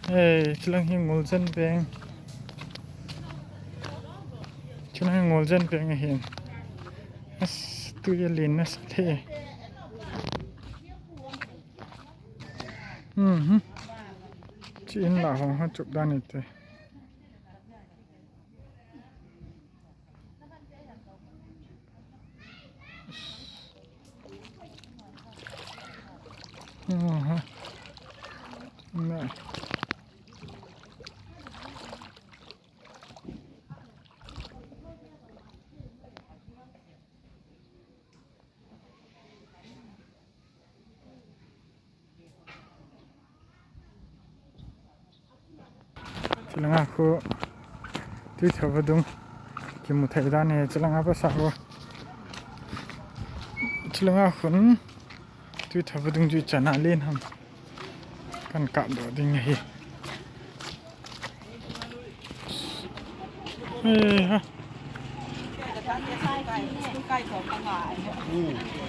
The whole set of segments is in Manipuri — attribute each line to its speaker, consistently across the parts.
Speaker 1: Chilang hi Ngulzen veng. Chilang hi Ngulzen veng hin. As tu ye lin nas the. Chi in la hong ha chuk dan ite. Ha. Nah. Chilang aku tui thavadung ki muthai dan he chilang apa sawo. Chilang aku tui thavadung ju chana len ham. Kan kap do ding hi. Ha.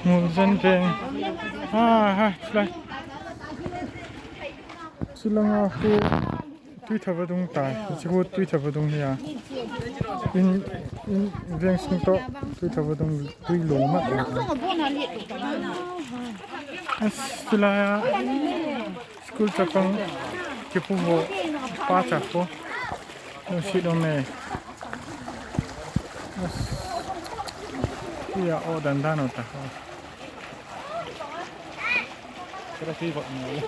Speaker 1: Ngulzen veng. Ha, chilang aku tui thavadung tai. Chiku tui thavadung hi ya. In veng sing to tui thavadung tui lo mat. Silaya school chapang kipu bo pa chapo. No si do me. Iya o dandan ota. Kira ki kok ni.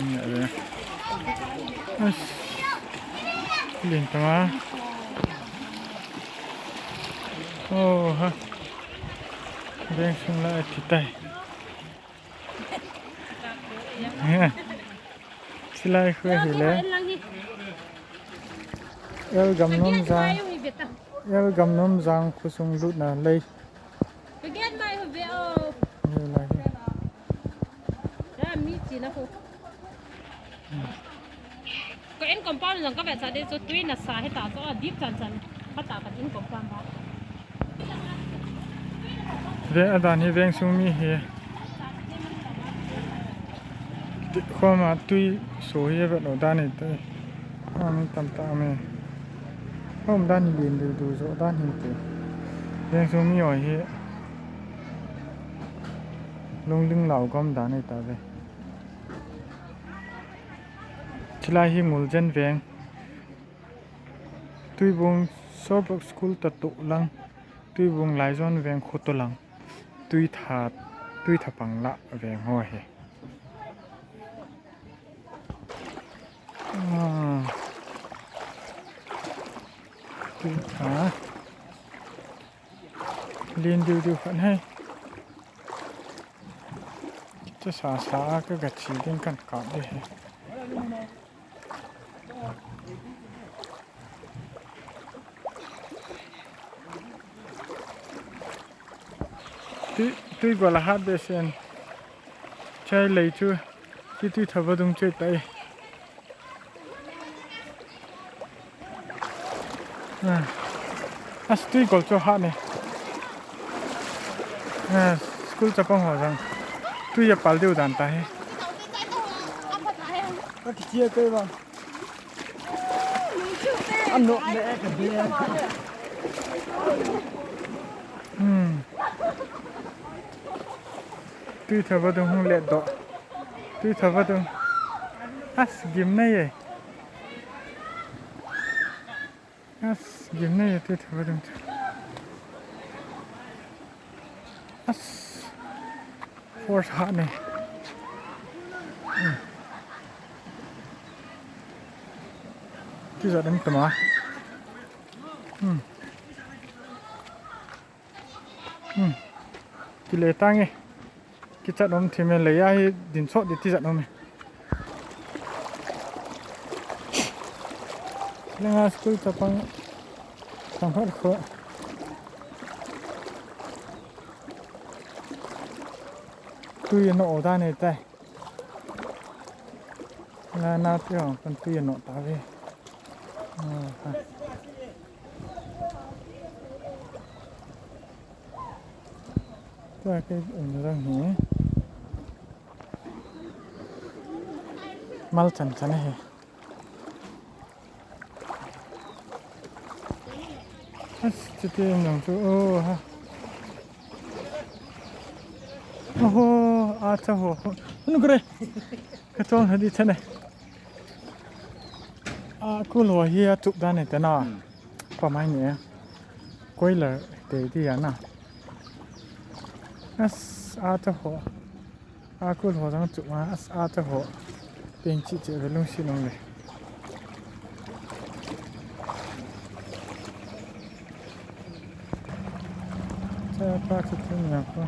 Speaker 1: Ini ada. Lintama. Oh ha. Veng sing la titai. Silai khue hile. El gam nom jang khusung lut na lei.
Speaker 2: Begin my video.
Speaker 1: Ni la.
Speaker 2: Ra mi chi na ko. Ko en compound jang ka ve sa de so tui na sa he ta so deep chan ka ta ka in compound ba.
Speaker 1: Ve adani veng sung mi he. Khoma tui so ye ba no dani te. Ami tam ta me. Hôm đan liền từ chỗ đan hình từ đang xuống mi hỏi hi lông lưng lão com đá này ta về chỉ là hi Ngulzen veng Tuibong shop school ta tụ lăng Tuibong lại zon veng khô tô lăng tui thà bằng lạ veng hoa hi tui thà liên điều phận hay cho xả cái gạch chỉ đến cạnh cọp đi tuy gọi là hát bê sen chơi lấy chưa khi tuy thở vào đúng chơi tay tuy gọi cho hát này school chấp bằng hỏi rằng tuy là bảo điều đàn tay các cái chia cây vào ăn nộm mẹ cái gì tuy thở vào đúng không lệ đỏ tuy thở vào đúng gim này gim này tuy thở vào đúng force hot này cái giờ đánh tầm á cái lệ tăng ấy cái trận ông thì mình lấy ai đến sót để tí giận ông này nên là school tập bằng sản xuất khó tuy nọ ra này tay là na tiêu còn tuy nọ ta về cái ủng ra nhỉ mal chan chan he as chiti nang chu oh ha oh a cha ho nu kre ka chong hadi chane a ku lo hi a chup dan ne ta na pa mai ne koi la te ti ya na as a cha ho a ku lo dang chup ma as a cha ho pen chi che ve lung si nong le cha pa chu tu nya ko